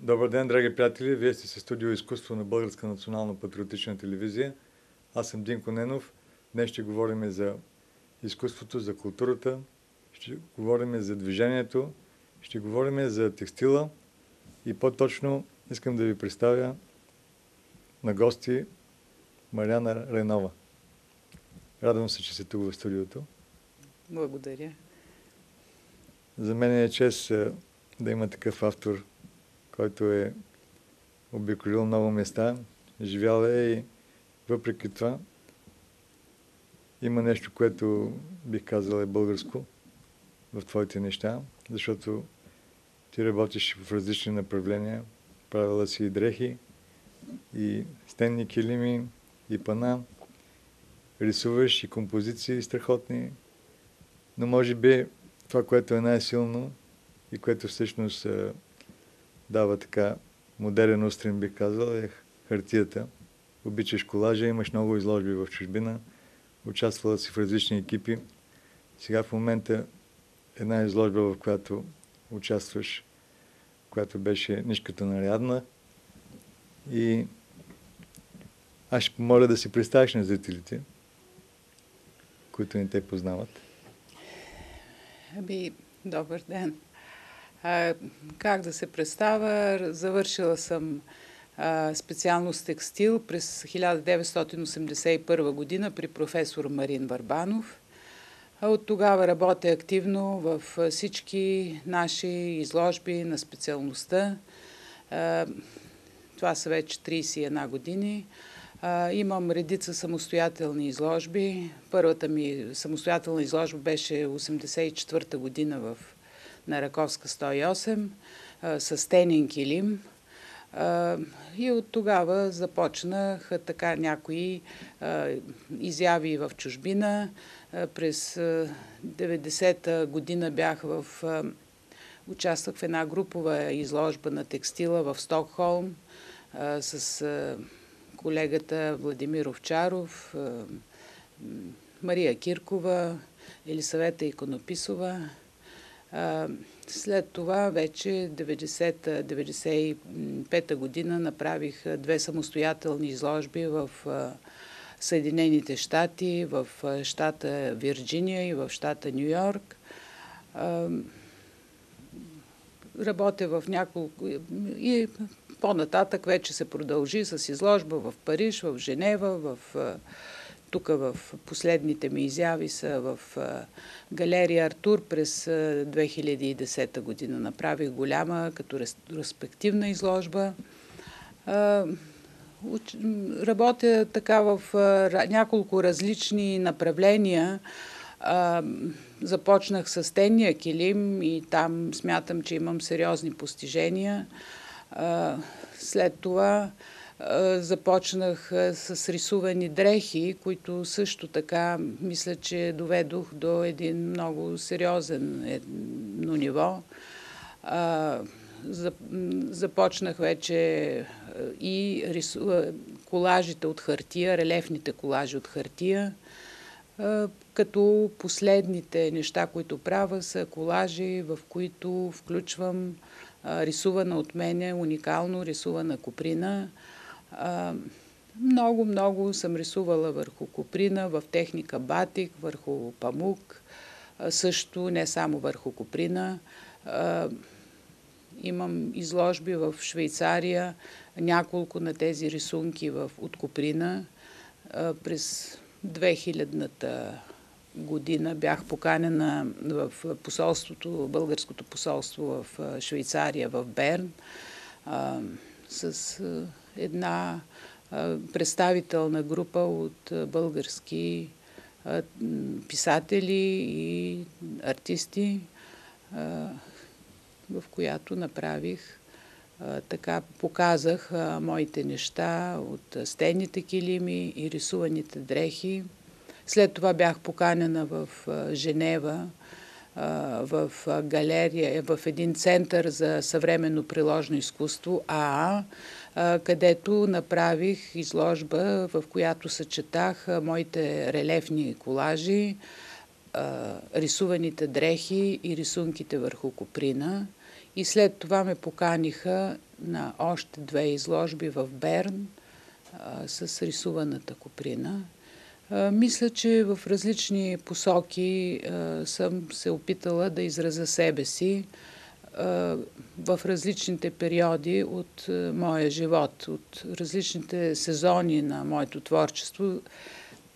Добър ден, драги приятели! Вие сте със студио изкуство на Българска национална патриотична телевизия. Аз съм Динко Ненов. Днес ще говорим за изкуството, за културата, ще говорим за движението, ще говорим за текстила и по-точно искам да ви представя на гости Мариана Райнова. Радвам се, че сте тук в студиото. Благодаря. За мен е чест да има такъв автор, който е обиколил много места, живял е и въпреки това има нещо, което бих казал е българско в твоите неща, защото ти работиш в различни направления, правила си и дрехи, и стенни килими, и пана, рисуваш и композиции страхотни, но може би това, което е най-силно и което всъщност дава така модерен устрем, бих казал, е хартията. Обичаш колажа, имаш много изложби в чужбина, участвала си в различни екипи. Сега в момента една изложба, в която участваш, която беше Нишката нарядна. И аз ще помоля да си представиш на зрителите, които не те познават. Добър ден. Как да се представя? Завършила съм специалност текстил през 1981 година при професор Марин Върбанов. От тогава работя активно в всички наши изложби на специалността. Това са вече 31 години. Имам редица самостоятелни изложби. Първата ми самостоятелна изложба беше 1984 година на Раковска 108 с стенен килим. И от тогава започнах така някои изяви в чужбина. През 90-та година участвах в една групова изложба на текстила в Стокхолм с колегата Владимир Овчаров, Мария Киркова, Елисавета Иконописова. След това вече 90-95 година направих 2 самостоятелни изложби в Съединените щати, в щата Вирджиния и в щата Ню Йорк. Работя в няколко и по-нататък вече се продължи с изложба в Париж, в Женева, тук в последните ми изяви са в галерия Артур през 2010 година. Направих голяма като ретроспективна изложба. Работя така в няколко различни направления. Започнах с стенния килим и там смятам, че имам сериозни постижения. След това започнах с рисувани дрехи, които също така мисля, че доведох до един много сериозен ниво. Започнах вече и колажите от хартия, релефните колажи от хартия, като последните неща, които правя, са колажи, в които включвам рисувана от мене, уникално рисувана коприна. Много съм рисувала върху коприна, в техника батик, върху памук, също не само върху коприна. Имам изложби в Швейцария, няколко на тези рисунки от коприна. През 2000-та година бях поканена в българското посолство в Швейцария, в Берн, с една представителна група от български писатели и артисти, в която направих така, показах моите неща от стенните килими и рисуваните дрехи. След това бях поканена в Женева, в галерия, в един център за съвременно приложно изкуство АА, където направих изложба, в която съчетах моите релефни колажи, рисуваните дрехи и рисунките върху коприна. И след това ме поканиха на още 2 изложби в Берн с рисуваната коприна. Мисля, че в различни посоки съм се опитала да изразя себе си в различните периоди от моя живот, от различните сезони на моето творчество.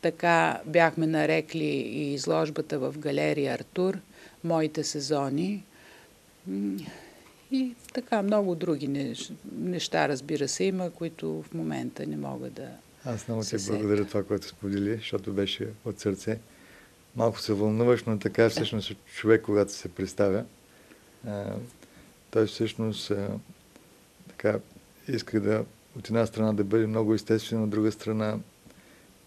Така бяхме нарекли и изложбата в галерия Артур "Моите сезони". И така много други неща, разбира се, има, които в момента не мога да... Аз много ти благодаря това, което сподели, защото беше от сърце. Малко се вълнуваш, но така всъщност човек, когато се представя. Той всъщност така иска да от една страна да бъде много естествено, от друга страна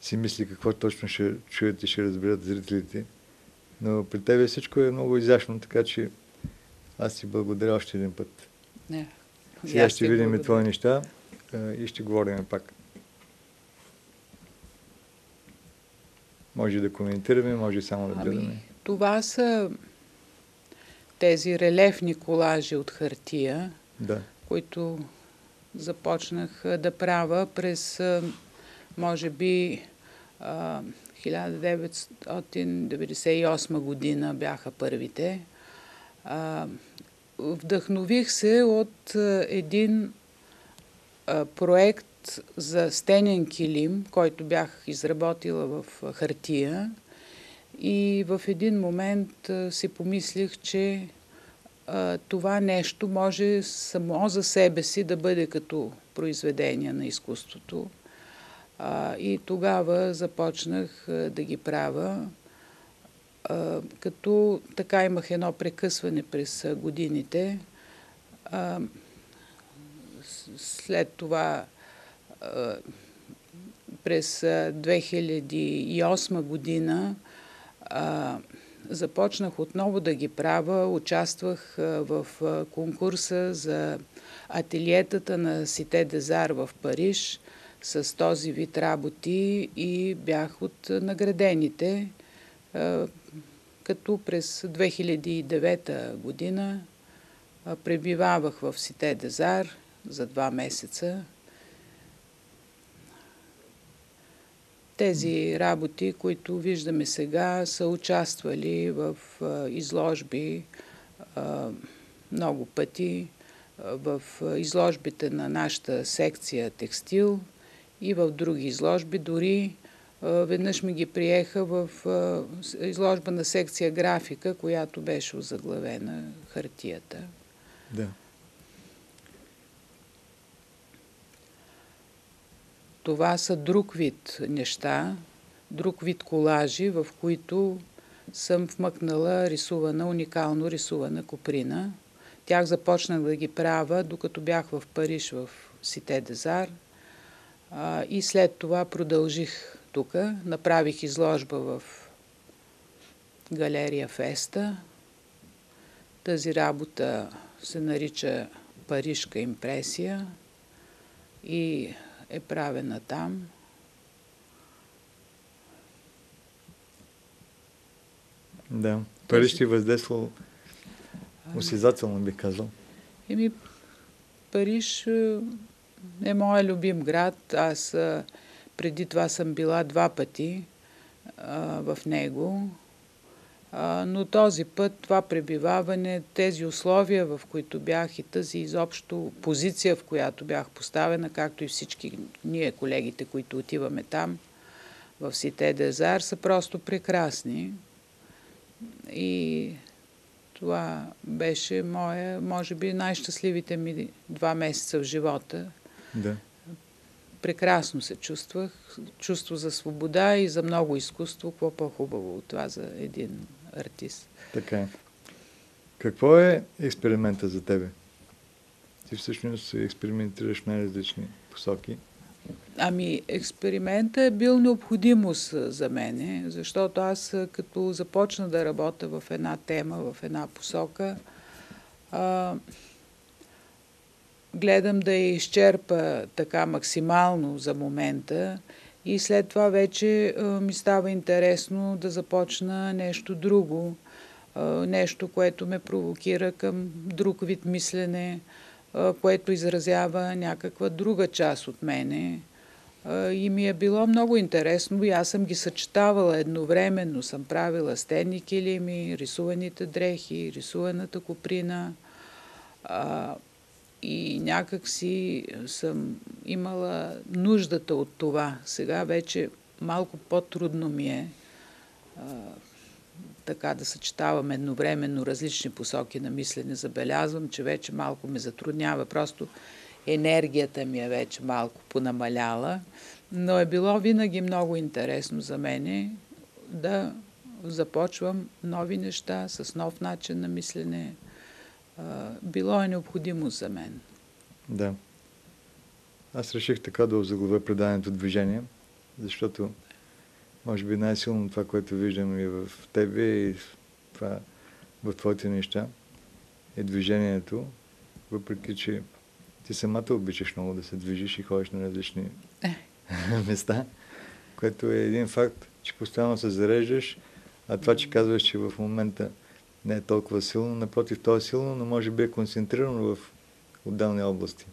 си мисли какво точно ще чуят и ще разберат зрителите. Но при тебе всичко е много изящно, така че аз ти благодаря още един път. Сега ще видим твои неща и ще говорим пак. Може да коментираме, може само да гледаме. Това са тези релефни колажи от хартия, които започнах да правя през, може би, 1998 година бяха първите. Вдъхнових се от един проект за стенен килим, който бях изработила в хартия, и в един момент си помислих, че това нещо може само за себе си да бъде като произведение на изкуството. И тогава започнах да ги правя, като така имах едно прекъсване през годините. След това през 2008 година започнах отново да ги правя. Участвах в конкурса за ателиетата на Сите Дезар в Париж с този вид работи и бях от наградените, като през 2009 година пребивавах в Сите Дезар за 2 месеца. Тези работи, които виждаме сега, са участвали в изложби много пъти, в изложбите на нашата секция текстил и в други изложби. Дори веднъж ми ги приеха в изложба на секция графика, която беше озаглавена "Хартията". Да. Това са друг вид неща, друг вид колажи, в които съм вмъкнала уникално рисувана коприна. Тях започнах да ги правя, докато бях в Париж в Сите Дезар, и след това продължих тук. Направих изложба в галерия Феста. Тази работа се нарича "Парижка импресия" и е правена там. Да. Париж ти въздействал осезателно, бих казал. Париж е моя любим град. Аз преди това съм била 2 пъти в него. Но този път, това пребиваване, тези условия, в които бях, и тази изобщо позиция, в която бях поставена, както и всички ние, колегите, които отиваме там, в Сите Дезар, са просто прекрасни. И това беше може би, най-щастливите ми 2 месеца в живота. Да. Прекрасно се чувствах. Чувство за свобода и за много изкуство. Какво по-хубаво от това за един артист. Така е. Какво е експеримента за тебе? Ти всъщност експериментираш в най-различни посоки. Експериментът е бил необходимост за мене, защото аз като започна да работя в една тема, в една посока, гледам да я изчерпа така максимално за момента и след това вече ми става интересно да започна нещо друго. нещо, което ме провокира към друг вид мислене, което изразява някаква друга част от мене. И ми е било много интересно и аз съм ги съчетавала едновременно. Съм правила стенни килими, рисуваните дрехи, рисуваната коприна. И някак си съм имала нуждата от това. Сега вече малко по-трудно ми е така да съчетавам едновременно различни посоки на мислене. Забелязвам, че вече малко ме затруднява. Просто енергията ми е вече малко понамаляла. Но е било винаги много интересно за мене да започвам нови неща с нов начин на мислене. Било е необходимо за мен. Да. Аз реших така да озаглавя преданието движение, защото може би най-силно това, което виждам и в тебе, и в твоите неща, е движението, въпреки че ти самата обичаш много да се движиш и ходиш на различни места, което е един факт, че постоянно се зареждаш, а това, че казваш, че в момента не е толкова силно, напротив, то е силно, но може би е концентрирано в отделни области.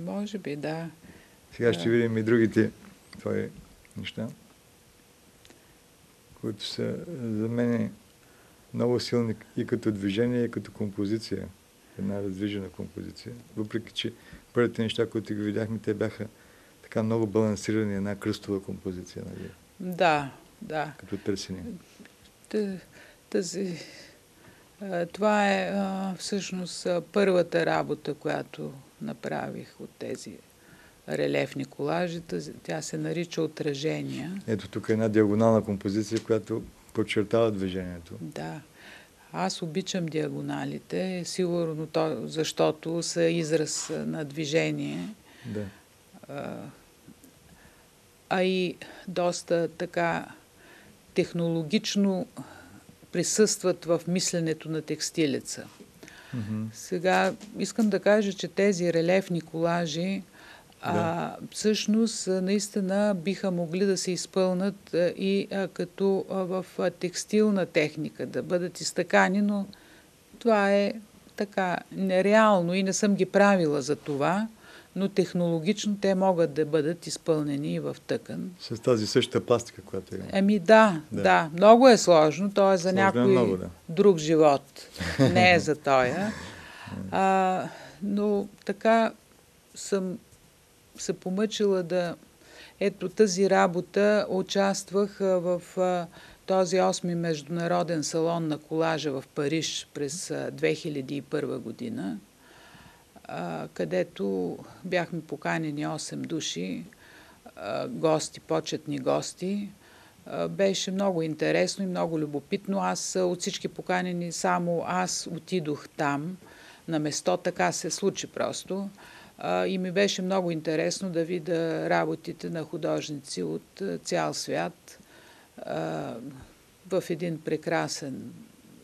Може би, да. Сега ще видим и другите твои неща, които са за мен много силни и като движение, и като композиция. Една раздвижена композиция. Въпреки че първите неща, които ги видяхме, те бяха така много балансирани, една кръстова композиция. Нали? Да, да. Като търсене. Това е всъщност първата работа, която направих от тези релефни колажи. Тя се нарича отражения. Ето тук е една диагонална композиция, която подчертава движението. Да. Аз обичам диагоналите, сигурно защото са израз на движение. Да. А и доста така технологично присъстват в мисленето на текстилеца. Сега искам да кажа, че тези релефни колажи всъщност наистина биха могли да се изпълнат и като в текстилна техника, да бъдат изтъкани, но това е така нереално и не съм ги правила за това, но технологично те могат да бъдат изпълнени и в тъкан. С тази същата пластика, която има. Да. Много е сложно. То е за някой друг живот. Не е за тоя. Но така съм се помъчила да... Ето тази работа участвах в този 8-ми международен салон на колажа в Париж през 2001 година, където бяхме поканени 8 души, гости, почетни гости. Беше много интересно и много любопитно. Аз от всички поканени само аз отидох там на место, така се случи просто. И ми беше много интересно да видя работите на художници от цял свят в един прекрасен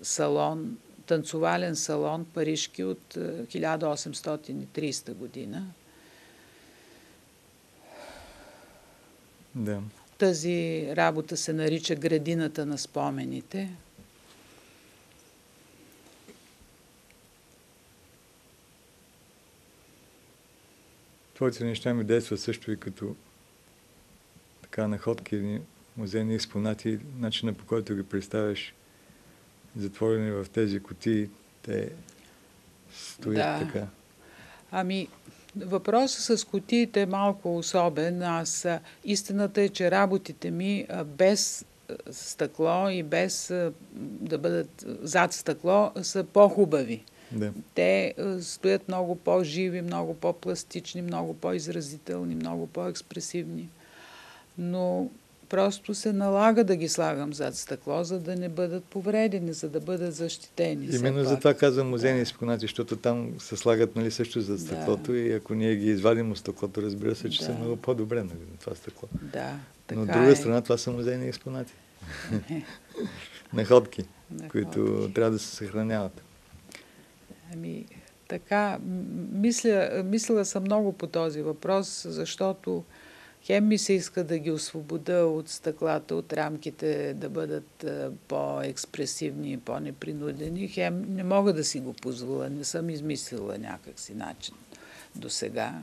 салон, танцовален салон, парижки от 1830 година. Да. Тази работа се нарича Градината на спомените. Твоите неща ми действат също и като така находки, музейни експонати, начина по който ги представяш, затворени в тези кутии, те стоят така. Въпросът с кутиите е малко особен. Истината е, че работите ми без стъкло и без да бъдат зад стъкло са по-хубави. Да. Те стоят много по-живи, много по-пластични, много по-изразителни, много по-експресивни. Но просто се налага да ги слагам зад стъкло, за да не бъдат повредени, за да бъдат защитени. Именно за това казвам музейни експонати, защото там се слагат също зад стъклото и ако ние ги извадим от стъклото, разбира се, че са много по-добре на това стъкло. Да, но от друга страна това са музейни експонати. Находки, които трябва да се съхраняват. Така, мислила съм много по този въпрос, защото Хем ми се иска да ги освобода от стъклата, от рамките, да бъдат по-експресивни и по-непринудени. Хем не мога да си го позволя, не съм измислила някакси начин до сега.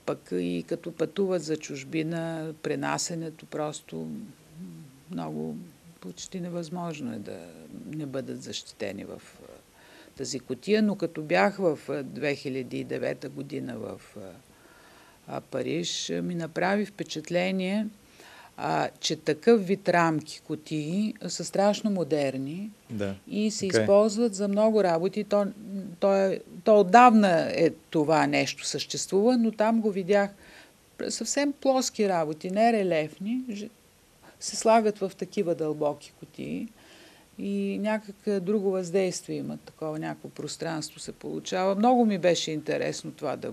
Пък и като пътуват за чужбина, пренасенето просто много почти невъзможно е да не бъдат защитени в тази кутия. Но като бях в 2009 година в Париж, ми направи впечатление, че такъв вид рамки, кутии, са страшно модерни и се използват за много работи. То отдавна това нещо съществува, но там го видях съвсем плоски работи, не релефни, се слагат в такива дълбоки кутии и някакво друго въздействие имат, такова някакво пространство се получава. Много ми беше интересно това да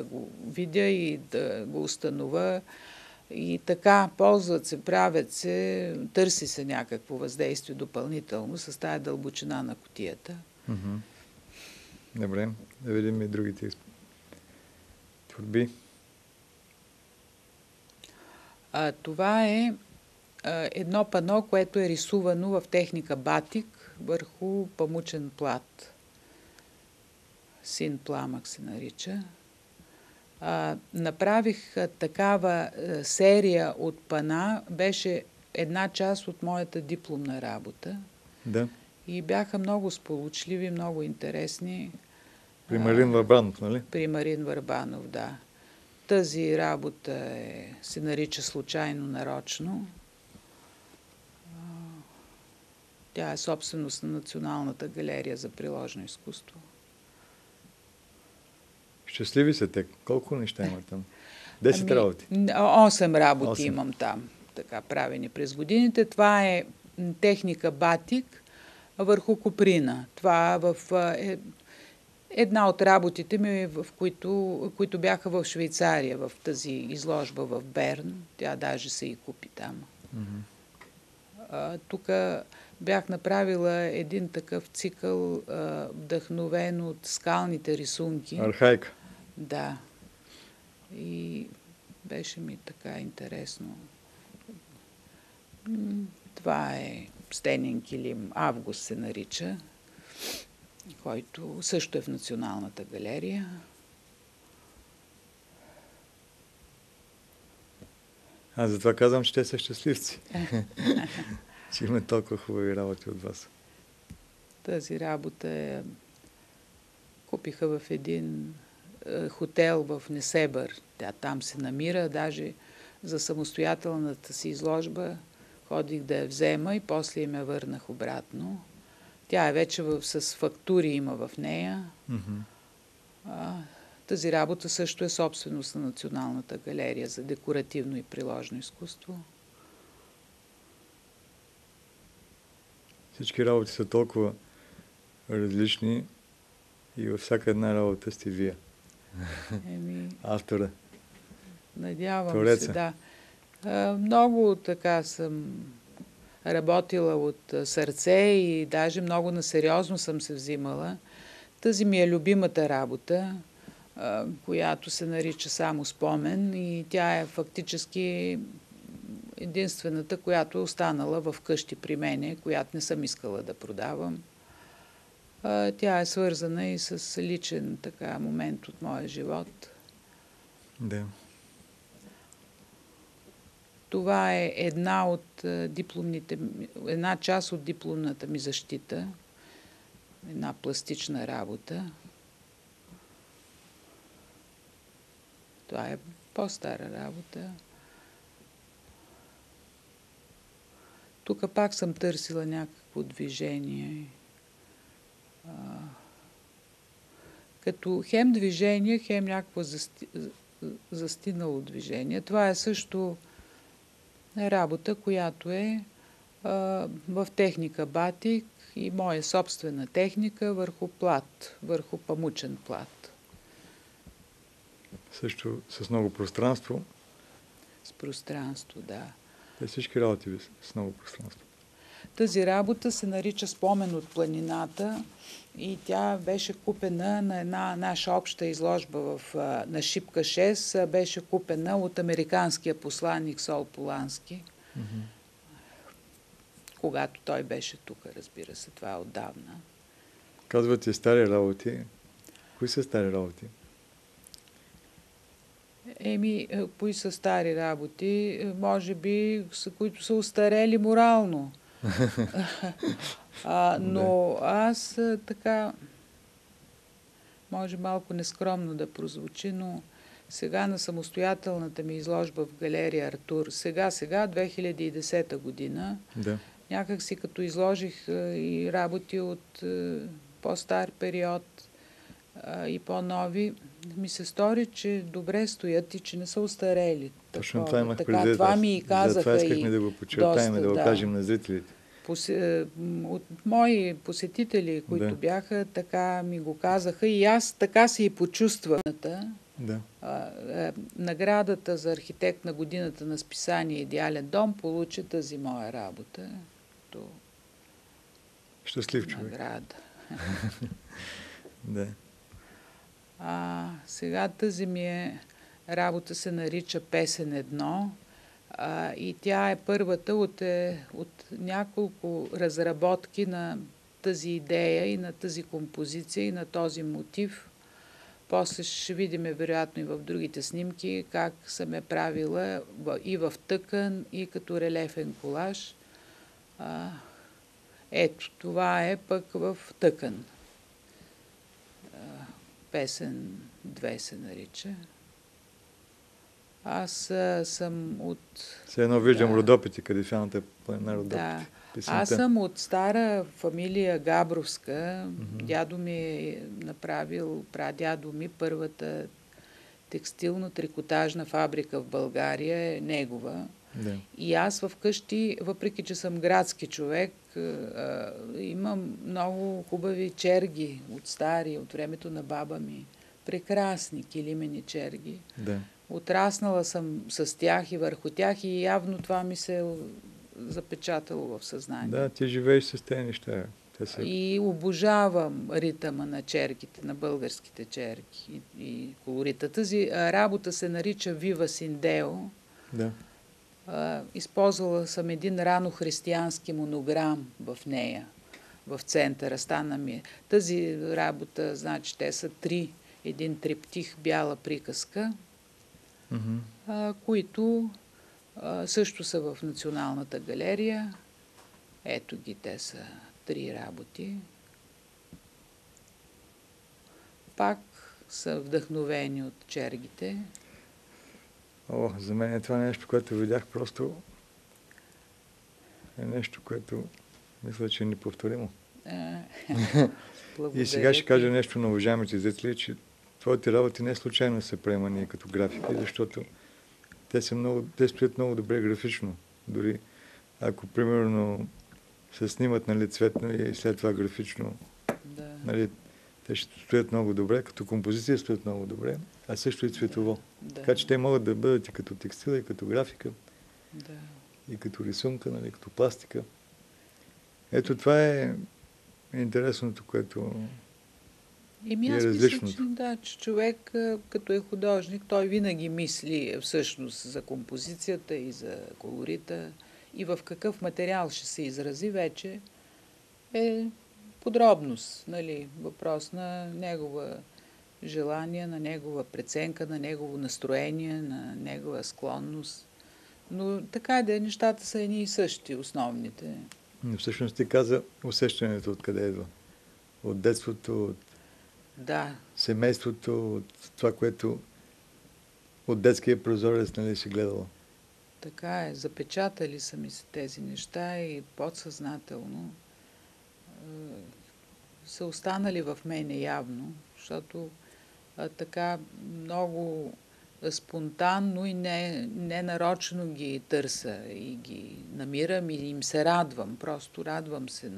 го видя и да го установя. И така, ползват се, правят се, търси се някакво въздействие допълнително с тая дълбочина на кутията. Добре, да видим и другите творби. Това е едно пано, което е рисувано в техника батик върху памучен плат. Син пламък се нарича. Направих такава серия от пана, беше една част от моята дипломна работа. Да. И бяха много сполучливи, много интересни. При Марин Върбанов, нали? При Марин Върбанов, да. Тази работа се нарича случайно нарочно. Тя е собственост на Националната галерия за приложно изкуство. Щастливи са те. Колко неща има там? 10 работи? 8 работи имам там, така правени през годините. Това е техника батик върху коприна. Това е една от работите ми, които бяха в Швейцария, в тази изложба в Берн. Тя даже се и купи там. Тук бях направила един такъв цикъл, вдъхновен от скалните рисунки. Архаика. Да. И беше ми така интересно. Това е стенен килим, Август се нарича, който също е в Националната галерия. Аз затова казвам, че те са щастливци. Че има толкова хубави работи от вас. Тази работа купиха в един хотел в Несебър. Тя там се намира. Даже за самостоятелната си изложба ходих да я взема и после им я върнах обратно. Тя е вече с фактури има в нея. Тази работа също е собственост на Националната галерия за декоративно и приложно изкуство. Всички работи са толкова различни и във всяка една работа сте вие. Автора. Надявам Твореца. се, да. Много така съм работила от сърце и даже много насериозно съм се взимала. Тази ми е любимата работа, която се нарича само спомен и тя е фактически единствената, която е останала в къщи при мене, която не съм искала да продавам. Тя е свързана и с личен така момент от моя живот. Да. Това е една част от дипломната ми защита, една пластична работа. Това е по-стара работа. Тук пак съм търсила някакво движение. Като хем движение, хем някакво застинало движение. Това е също работа, която е в техника батик и моя собствена техника върху плат, върху памучен плат. Също с много пространство. С пространство, да. Всички работи с много пространство. Тази работа се нарича "Спомен от планината" и тя беше купена на една наша обща изложба на Шипка 6, беше купена от американския посланник Сол Полански, когато той беше тук, разбира се, това е отдавна. Казвате стари работи. Кои са стари работи? Кои са стари работи? Може би, които са устарели морално. Но аз така, може малко нескромно да прозвучи, но сега на самостоятелната ми изложба в галерия Артур, сега, 2010 година, някак си като изложих и работи от по-стар период и по-нови, ми се стори, че добре стоят и че не са устарели. Точно това имах предвид. Това ми и казаха. Затова искахме да го подчертаем, да го кажем на зрителите. От мои посетители, които бяха, така ми го казаха и аз така се и почувствах. Наградата за архитект на годината на списание "Идеален дом" получи тази моя работа. Щастлив човек. Награда. Да. Сега тази ми работа се нарича "Песен 1", и тя е първата от няколко разработки на тази идея и на тази композиция и на този мотив. После ще видим вероятно и в другите снимки как съм я правила и в тъкан, и като релефен колаж. Ето, това е пък в тъкан. "Песен 2" се нарича. Аз съм от... Все едно виждам Родопите, Кадифяната планина Родопите. Да. Аз съм от стара фамилия Габровска. Дядо ми е направил, прадядо ми, първата текстилно-трикотажна фабрика в България е негова. Да. И аз вкъщи, въпреки че съм градски човек, имам много хубави черги от стари, от времето на баба ми. Прекрасни килимени черги. Да. Отраснала съм с тях и върху тях и явно това ми се е запечатало в съзнанието. Да, ти живееш с тези неща. И обожавам ритъма на чергите, на българските черги и колорита. Тази работа се нарича "Вива Синдео". Да. Използвала съм един рано християнски монограм в нея, в центъра. Стана ми. Тази работа, значи, те са един триптих, бяла приказка, които също са в Националната галерия. Ето ги, те са 3 работи. Пак са вдъхновени от чергите. За мен е това нещо, което видях, просто е нещо, което мисля, че е неповторимо. И сега ще кажа нещо на уважаемите зрители, че твоите работи не случайно са приемани като графики, защото те стоят много добре графично. Дори ако, примерно, се снимат, нали, цветно и след това графично, нали, те ще стоят много добре, като композиция стоят много добре, а също и цветово. Така че те могат да бъдат и като текстила, и като графика, и като рисунка, нали, като пластика. Ето това е интересното, което е различното. Аз мисля, че човек, като е художник, той винаги мисли всъщност за композицията и за колорита и в какъв материал ще се изрази, вече е подробност, нали, въпрос на негова желание, на негова преценка, на негово настроение, на негова склонност. Но така да, нещата са едни и същи, основните. Но всъщност ти каза усещането откъде идва. От детството, от семейството, от това, което от детския прозорец, нали, си гледала. Така е. Запечатали са ми се тези неща и подсъзнателно са останали в мене явно, защото така много спонтанно и ненарочно ги търся и ги намирам и им се радвам. Просто радвам се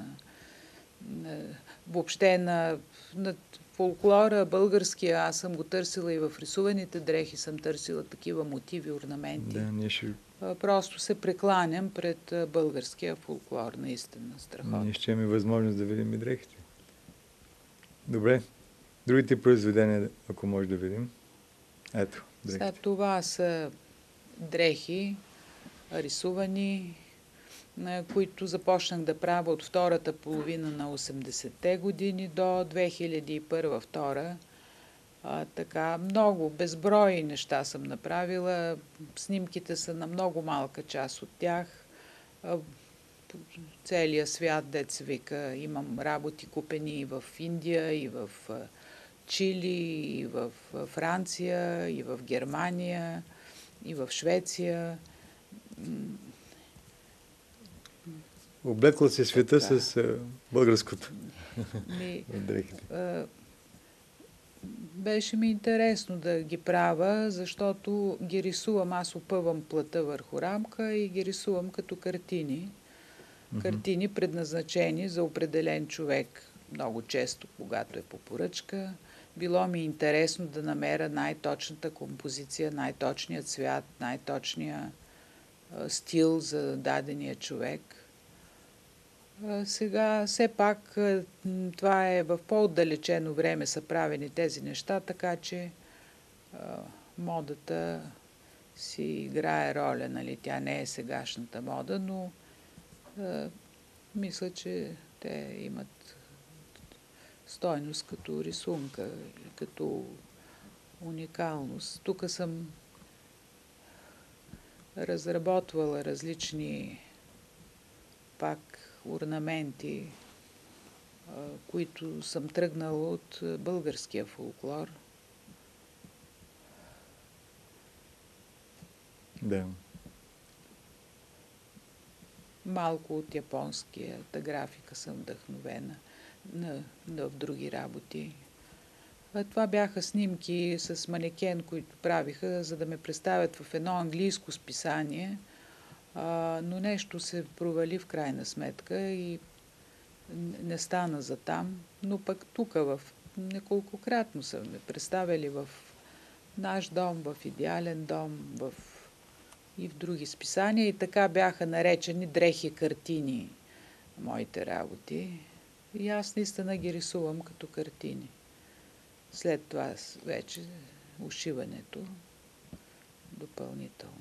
въобще на фолклора, българския, аз съм го търсила и в рисуваните дрехи съм търсила такива мотиви, орнаменти. Да, ние ще... Просто се прекланям пред българския фолклор, наистина страхотно. Ние ще имаме възможност да видим и дрехите. Добре. Другите произведения, ако може да видим. Ето, дрехите. Сега това са дрехи, рисувани, които започнах да правя от втората половина на 80-те години до 2001-2002. Така, много, безброй неща съм направила. Снимките са на много малка част от тях. Целия свят, деца вика, имам работи купени и в Индия, и в Чили, и в Франция, и в Германия, и в Швеция. Облекла си света с българското. Беше ми интересно да ги правя, защото ги рисувам, аз опъвам плата върху рамка и ги рисувам като картини. Картини, предназначени за определен човек, много често, когато е по поръчка. Било ми интересно да намеря най-точната композиция, най-точния цвят, най-точния стил за дадения човек. Сега, все пак, това е в по-отдалечено време са правени тези неща, така че модата си играе роля, нали? Тя не е сегашната мода, но мисля, че те имат стойност като рисунка, като уникалност. Тук съм разработвала различни пак орнаменти, които съм тръгнала от българския фолклор. Да. Малко от японската графика съм вдъхновена в други работи. Това бяха снимки с манекен, които правиха, за да ме представят в едно английско списание, но нещо се провали в крайна сметка и не стана за там. Но пък тук неколкократно са ме представили в наш дом, в Идеален дом, и в други списания. И така бяха наречени дрехи картини моите работи. И аз наистина ги рисувам като картини. След това вече ушиването допълнително.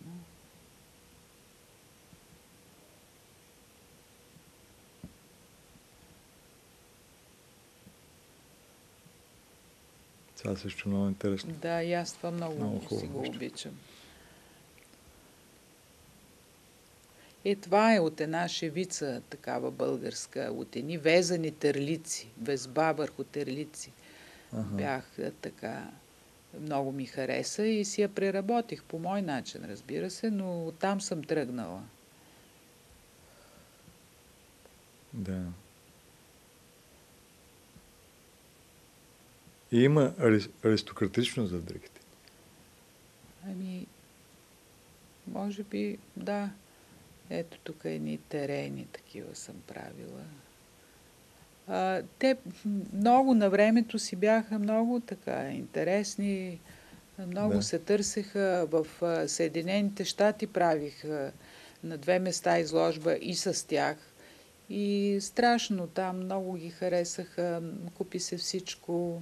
Това също много интересно. Да, и аз това много си го обичам. И това е от една шевица, такава българска, от едни везани терлици, везба върху терлици. Бях така, много ми хареса и си я преработих по мой начин, разбира се, но оттам съм тръгнала. Да. И има аристократичност за дрехите? Ами, може би, да. Ето тук едни терени, такива съм правила. Те много на времето си бяха много така интересни, много се търсеха. В Съединените щати правих на 2 места изложба и с тях. И страшно там, много ги харесаха, купи се всичко.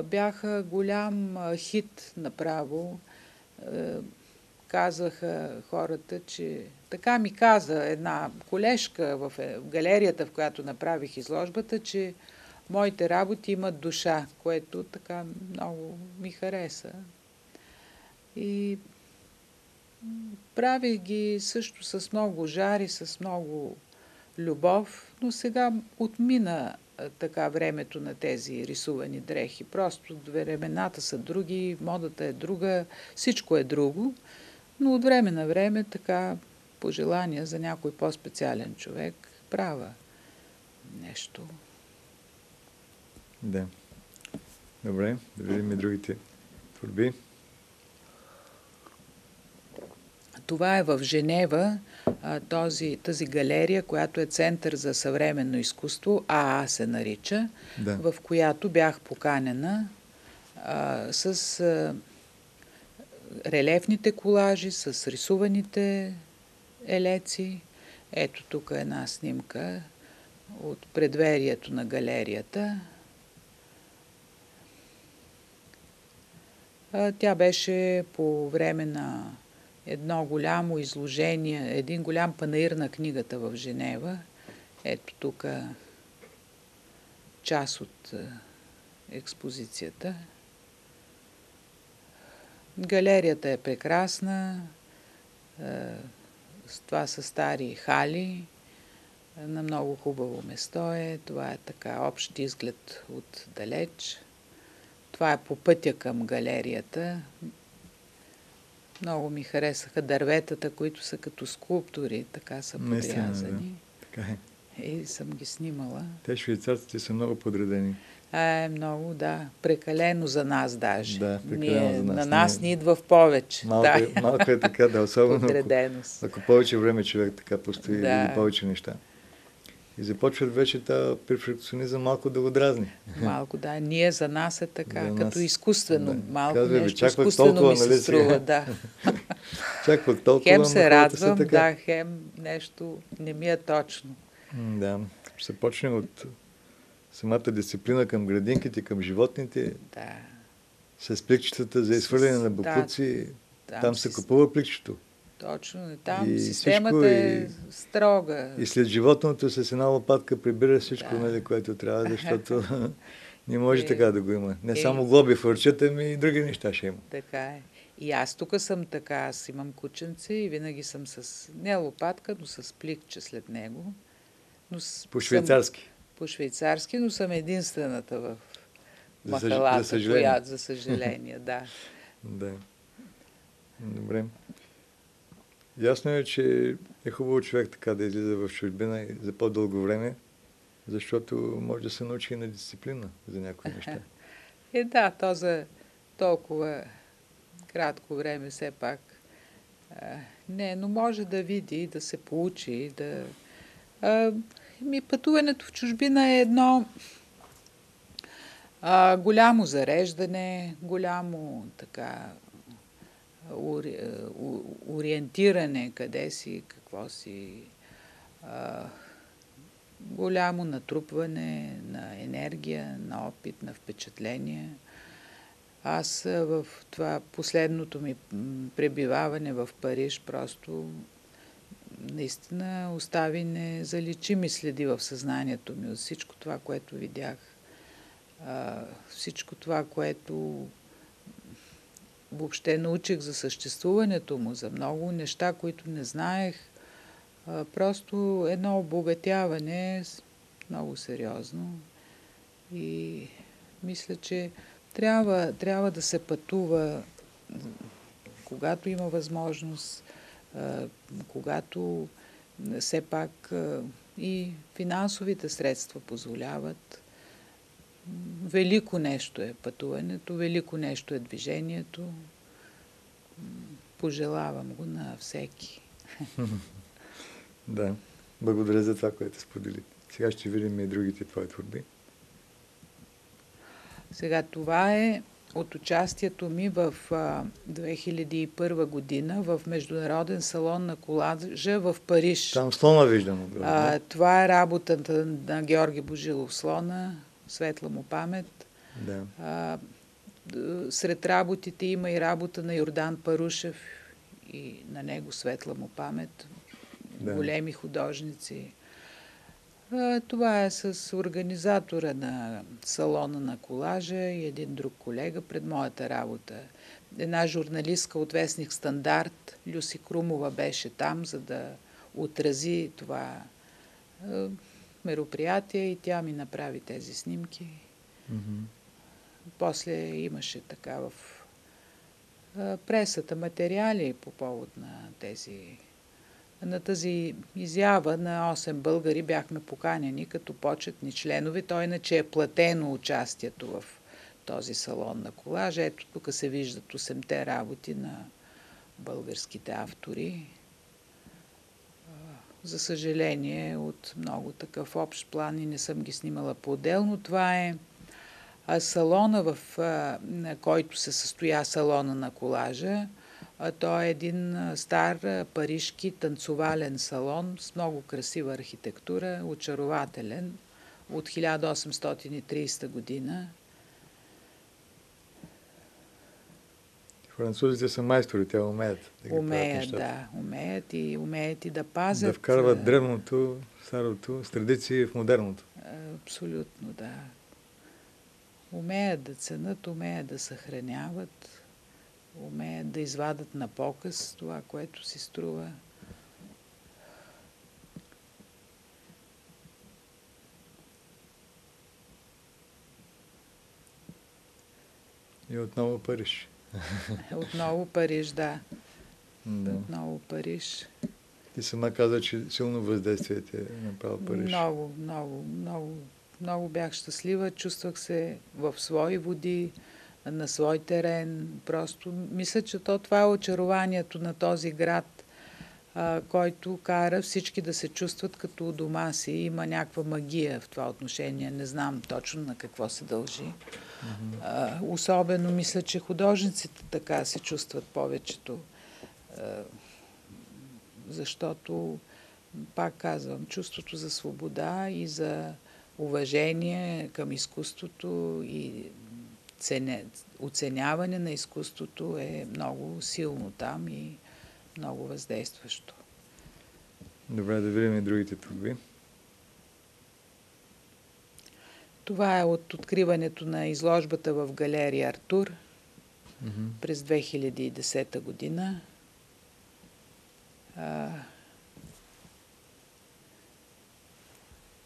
Бяха голям хит направо. Казаха хората, че... Така ми каза една колежка в галерията, в която направих изложбата, че моите работи имат душа, което така много ми хареса. И правих ги също с много жар и с много любов, но сега отмина така времето на тези рисувани дрехи. Просто времената са други, модата е друга, всичко е друго. Но от време на време, така, пожелания за някой по-специален човек, правя нещо. Да. Добре, да видим и другите творби. Това е в Женева. тази галерия, която е Център за съвременно изкуство, АА се нарича, Да. в която бях поканена с релефните колажи, с рисуваните елеци. Ето тук е една снимка от предверието на галерията. Тя беше по време на едно голямо изложение, един голям панаир на книгата в Женева. Ето тук част от експозицията. Галерията е прекрасна. Това са стари хали. На много хубаво место е. Това е така общ изглед от далеч. Това е по пътя към галерията. Много ми харесаха дърветата, които са като скулптури, така са подрязани. Да. Така е. И съм ги снимала. Те швейцарците са много подредени. Много, да. Прекалено за нас даже. Да, прекалено за нас. На нас ни идва в повече. Малко е така, да, особено ако повече време човек така постои или повече неща. И започват вече този перфекционизъм малко да го дразни. Малко, да. Ние за нас е така, като изкуствено. Да. Малко казвай, нещо изкуствено толкова, ми се струва, да. Чакват толкова, хем се радвам, така. хем нещо не ми е точно. Да, ще почнем от самата дисциплина към градинките, към животните, с пликчетата за изхвърляне на боклуци. Там се купува пликчето. Точно, там и системата е строга. И след животното с една лопатка прибира всичко, което трябва, защото не може така да го има. Не само глоби фърчат, ами и други неща ще има. Така е. И аз тук съм така, аз имам кученце и винаги съм с, не лопатка, но с пликче след него. По-швейцарски. По-швейцарски, но съм единствената в махалата, която, за съжаление, да. Да. Добре. Ясно е, че е хубаво човек така да излиза в чужбина и за по-дълго време, защото може да се научи и на дисциплина за някои неща. Да, то за толкова кратко време все пак. Но може да види, да се поучи, пътуването в чужбина е едно голямо зареждане, голямо така ориентиране къде си, какво си, голямо натрупване на енергия, на опит, на впечатление. Аз в това последното ми пребиваване в Париж просто наистина остави незаличими следи в съзнанието ми от всичко това, което видях. Всичко това, което въобще научих за съществуването му, за много неща, които не знаех. Просто едно обогатяване много сериозно. И мисля, че трябва да се пътува, когато има възможност, когато все пак и финансовите средства позволяват. Велико нещо е пътуването, велико нещо е движението. Пожелавам го на всеки. Да, благодаря за това, което сподели. Сега ще видим и другите твои творби. Сега това е от участието ми в 2001 година в Международен салон на колажа в Париж. Там слона виждам. Това е работата на Георги Божилов, слона, светла му памет. Да. Сред работите има и работа на Йордан Парушев и на него светла му памет. Да. Големи художници. Това е с организатора на салона на колажа и един друг колега пред моята работа. Една журналистка от вестник Стандарт, Люси Крумова, беше там, за да отрази това мероприятие и тя ми направи тези снимки. Mm-hmm. После имаше така в пресата материали по повод на тази изява на 8 българи бяхме поканени като почетни членове. То иначе е платено участието в този салон на колажа. Ето тук се виждат 8-те работи на българските автори. За съжаление, от много такъв общ план и не съм ги снимала по-отделно. Това е салона, в който се състоя салона на колажа. Той е един стар парижки танцовален салон с много красива архитектура, очарователен, от 1830 година. Французите са майстори, те умеят да ги правят нещата. Да, умеят и да пазят. Да вкарват древното, старото, с традиции в модерното. Абсолютно, да. Умеят да ценят, умеят да съхраняват, умеят да извадат на показ това, което си струва. И отново Париж. Отново Париж, да. Да. Отново Париж. Ти сама каза, че силно въздействие ти е направил Париж. Много бях щастлива. Чувствах се в свои води, на свой терен. Просто мисля, че това е очарованието на този град, който кара всички да се чувстват като у дома си. Има някаква магия в това отношение. Не знам точно на какво се дължи. Особено мисля, че художниците така се чувстват повечето. Защото, пак казвам, чувството за свобода и за уважение към изкуството и оценяване на изкуството е много силно там и много въздействащо. Добре, да видим и другите творби. Това е от откриването на изложбата в галерия Артур през 2010 година.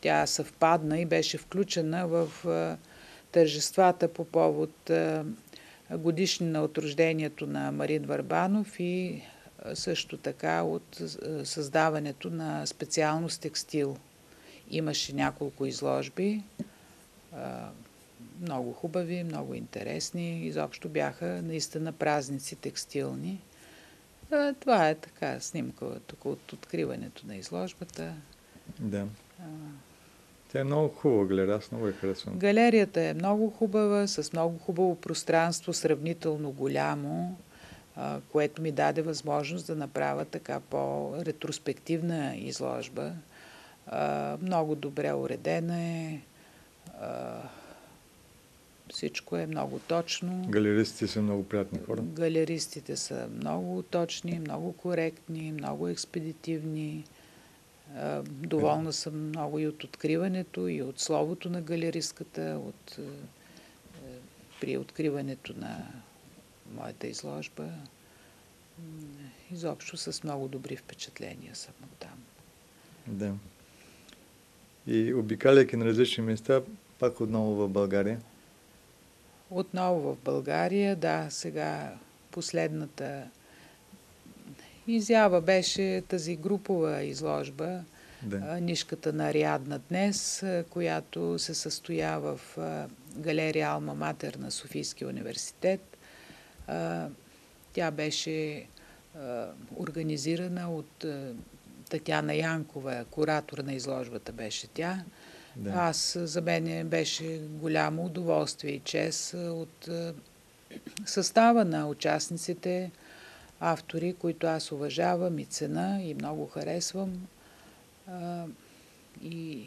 Тя съвпадна и беше включена в тържествата по повод годишнина от рождението на Марин Върбанов и също така от създаването на специалност текстил. Имаше няколко изложби, много хубави, много интересни. Изобщо бяха наистина празници текстилни. Това е така снимка тук от откриването на изложбата. Да. Тя е много хубава галерия, аз много я харесвам. Галерията е много хубава, с много хубаво пространство, сравнително голямо, което ми даде възможност да направя така по-ретроспективна изложба. Много добре уредена е, всичко е много точно. Галеристите са много приятни хора. Галеристите са много точни, много коректни, много експедитивни. Доволна съм много и от откриването, и от словото на галеристката, при откриването на моята изложба. Изобщо с много добри впечатления съм оттам. Да. И обикаляйки на различни места, пак отново в България? Отново в България, да. Сега последната изява беше тази групова изложба, Нишката на Ариадна днес, която се състоя в галерия Алма Матер на Софийския университет. Тя беше организирана от Татяна Янкова, куратор на изложбата беше тя. Да. За мен беше голямо удоволствие и чест от състава на участниците, автори, които аз уважавам и цена и много харесвам. И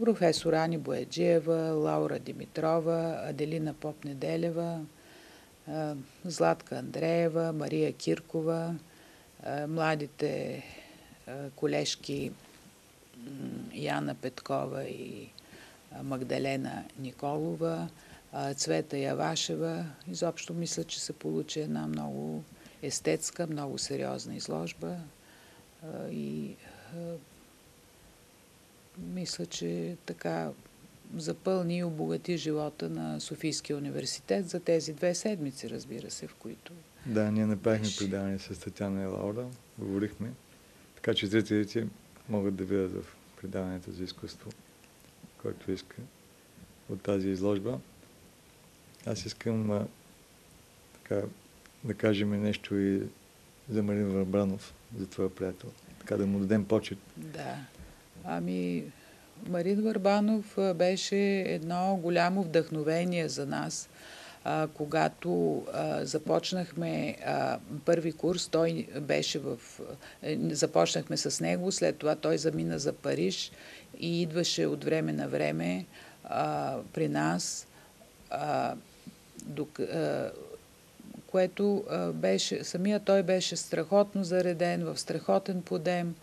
професор Ани Бояджиева, Лаура Димитрова, Аделина Поп-Неделева, Златка Андреева, Мария Киркова, младите колежки Яна Петкова и Магдалена Николова, Цвета Явашева. Изобщо мисля, че се получи една много естетска, много сериозна изложба и мисля, че така запълни и обогати живота на Софийския университет за тези 2 седмици, разбира се, в които... Да, ние направихме предаване с Татяна и Лаура, говорихме, така че зрителите могат да видят в предаването за изкуство, който иска от тази изложба. Аз искам така да кажем нещо и за Марин Върбанов, за твоя приятел. така да му дадем почет. Да. Ами, Марин Върбанов беше едно голямо вдъхновение за нас. Когато започнахме първи курс, той беше започнахме с него, след това той замина за Париж и идваше от време на време при нас, което беше, самия той беше страхотно зареден, в страхотен подем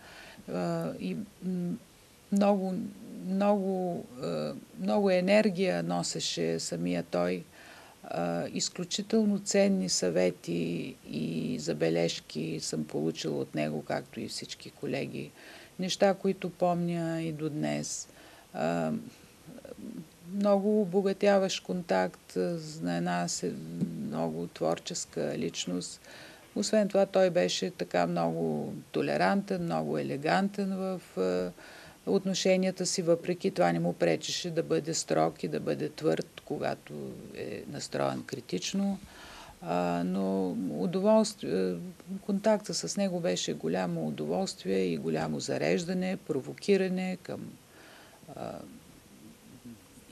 и много, много, много енергия носеше самия той. Изключително ценни съвети и забележки съм получила от него, както и всички колеги. Неща, които помня и до днес. Много обогатяващ контакт на една много творческа личност. Освен това, той беше така много толерантен, много елегантен в отношенията си, въпреки това не му пречеше да бъде строг и да бъде твърд, когато е настроен критично. Но контакта с него беше голямо удоволствие и голямо зареждане, провокиране към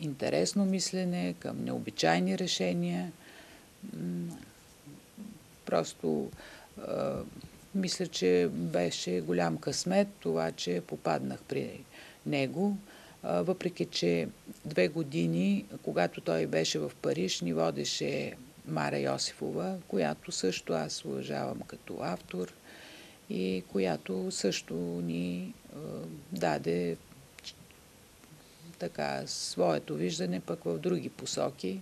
интересно мислене, към необичайни решения. Просто мисля, че беше голям късмет това, че попаднах при него. Въпреки, че 2 години, когато той беше в Париж, ни водеше Мара Йосифова, която също аз уважавам като автор и която също ни даде така своето виждане пък в други посоки.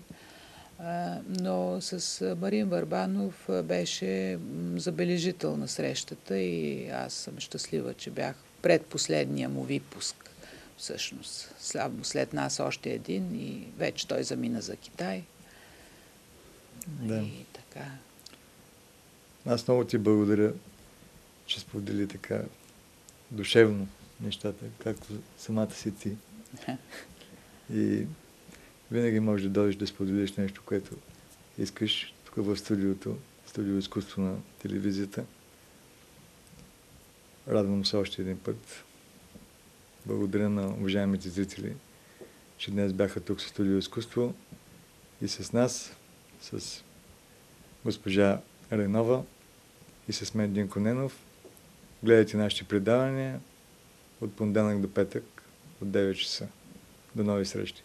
Но с Марин Върбанов беше забележителна срещата и аз съм щастлива, че бях предпоследния му випуск. Всъщност, след нас още един и вече той замина за Китай. Да. И така. Аз много ти благодаря, че сподели така душевно нещата, както самата си ти. И винаги можеш да дойдеш да споделиш нещо, което искаш тук в студиото, студио изкуство на телевизията. Радвам се още един път. Благодаря на уважаемите зрители, че днес бяха тук в студио изкуство и с нас, с госпожа Ренова и с мен Динко Ненов. Гледайте нашите предавания от понеделник до петък от 9 часа. До нови срещи!